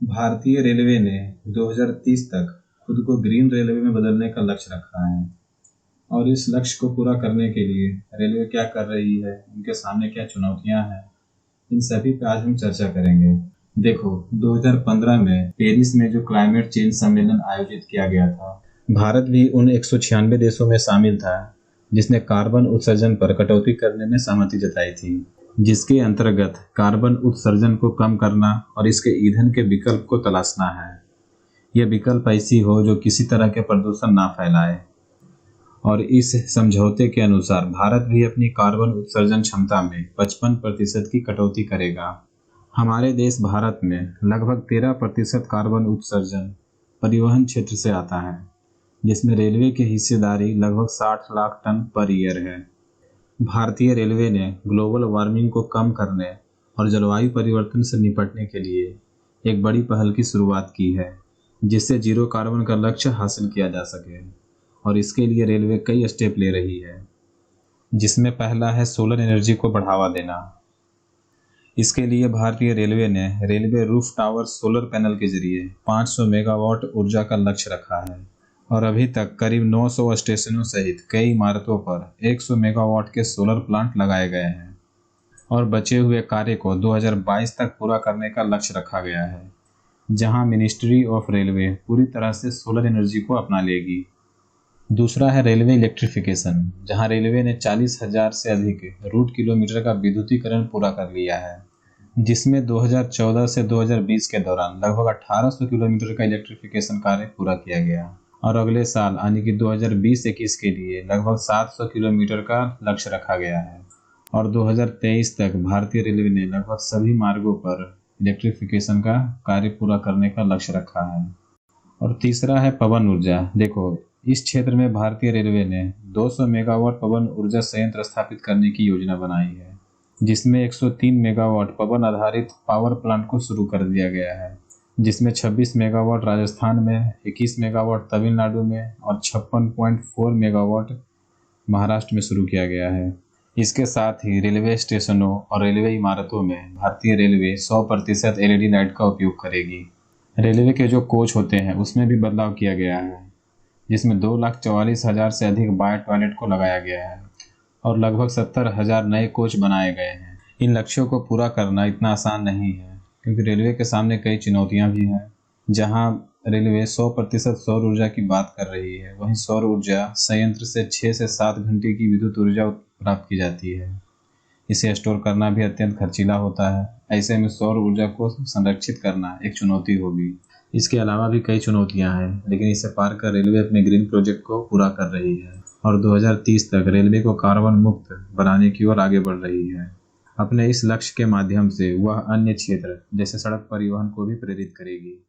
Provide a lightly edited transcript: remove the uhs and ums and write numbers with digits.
भारतीय रेलवे ने 2030 तक खुद को ग्रीन रेलवे में बदलने का लक्ष्य रखा है। और इस लक्ष्य को पूरा करने के लिए रेलवे क्या कर रही है, उनके सामने क्या चुनौतियां हैं, इन सभी पे आज हम चर्चा करेंगे। देखो, 2015 में पेरिस में जो क्लाइमेट चेंज सम्मेलन आयोजित किया गया था, भारत भी उन 196 देशों में शामिल था जिसने कार्बन उत्सर्जन पर कटौती करने में सहमति जताई थी, जिसके अंतर्गत कार्बन उत्सर्जन को कम करना और इसके ईंधन के विकल्प को तलाशना है। यह विकल्प ऐसी हो जो किसी तरह के प्रदूषण ना फैलाए। और इस समझौते के अनुसार भारत भी अपनी कार्बन उत्सर्जन क्षमता में 55% की कटौती करेगा। हमारे देश भारत में लगभग 13% कार्बन उत्सर्जन परिवहन क्षेत्र से आता है, जिसमें रेलवे की हिस्सेदारी लगभग 60 लाख टन पर ईयर है। भारतीय रेलवे ने ग्लोबल वार्मिंग को कम करने और जलवायु परिवर्तन से निपटने के लिए एक बड़ी पहल की शुरुआत की है, जिससे जीरो कार्बन का लक्ष्य हासिल किया जा सके। और इसके लिए रेलवे कई स्टेप ले रही है, जिसमें पहला है सोलर एनर्जी को बढ़ावा देना। इसके लिए भारतीय रेलवे ने railway roof tower solar panel के जरिए 500 मेगावाट ऊर्जा का लक्ष्य रखा है। और अभी तक करीब 900 स्टेशनों सहित कई इमारतों पर 100 मेगावाट के सोलर प्लांट लगाए गए हैं। और बचे हुए कार्य को 2022 तक पूरा करने का लक्ष्य रखा गया है, जहां मिनिस्ट्री ऑफ रेलवे पूरी तरह से सोलर एनर्जी को अपना लेगी। दूसरा है रेलवे इलेक्ट्रिफिकेशन, जहां रेलवे ने 40,000 से अधिक रूट किलोमीटर का विद्युतीकरण पूरा कर लिया है, जिसमें 2014 से 2020 के दौरान लगभग 1800 किलोमीटर का इलेक्ट्रिफिकेशन कार्य पूरा किया गया। और अगले साल यानी कि 2020-21 के लिए लगभग 700 किलोमीटर का लक्ष्य रखा गया है। और 2023 तक भारतीय रेलवे ने लगभग सभी मार्गों पर इलेक्ट्रिफिकेशन का कार्य पूरा करने का लक्ष्य रखा है। और तीसरा है पवन ऊर्जा। देखो, इस क्षेत्र में भारतीय रेलवे ने 200 मेगावाट पवन ऊर्जा संयंत्र स्थापित करने की योजना बनाई है, जिसमें 103 मेगावाट पवन आधारित पावर प्लांट को शुरू कर दिया गया है, जिसमें 26 मेगावाट राजस्थान में, 21 मेगावाट तमिलनाडु में और 56.4 मेगावाट महाराष्ट्र में शुरू किया गया है। इसके साथ ही रेलवे स्टेशनों और रेलवे इमारतों में भारतीय रेलवे 100% LED लाइट का उपयोग करेगी। रेलवे के जो कोच होते हैं उसमें भी बदलाव किया गया है, जिसमें 2,44,000 से अधिक बायो टॉयलेट को लगाया गया है और लगभग 70,000 नए कोच बनाए गए हैं। इन लक्ष्यों को पूरा करना इतना आसान नहीं है, क्योंकि रेलवे के सामने कई चुनौतियां भी हैं। जहां रेलवे 100% सौर ऊर्जा की बात कर रही है, वहीं सौर ऊर्जा संयंत्र से 6 से 7 घंटे की विद्युत ऊर्जा प्राप्त की जाती है। इसे स्टोर करना भी अत्यंत खर्चीला होता है। ऐसे में सौर ऊर्जा को संरक्षित करना एक चुनौती होगी। इसके अलावा भी कई चुनौतियां हैं, लेकिन इसे पार कर रेलवे अपने ग्रीन प्रोजेक्ट को पूरा कर रही है और 2030 तक रेलवे को कार्बन मुक्त बनाने की ओर आगे बढ़ रही है। अपने इस लक्ष्य के माध्यम से वह अन्य क्षेत्र जैसे सड़क परिवहन को भी प्रेरित करेगी।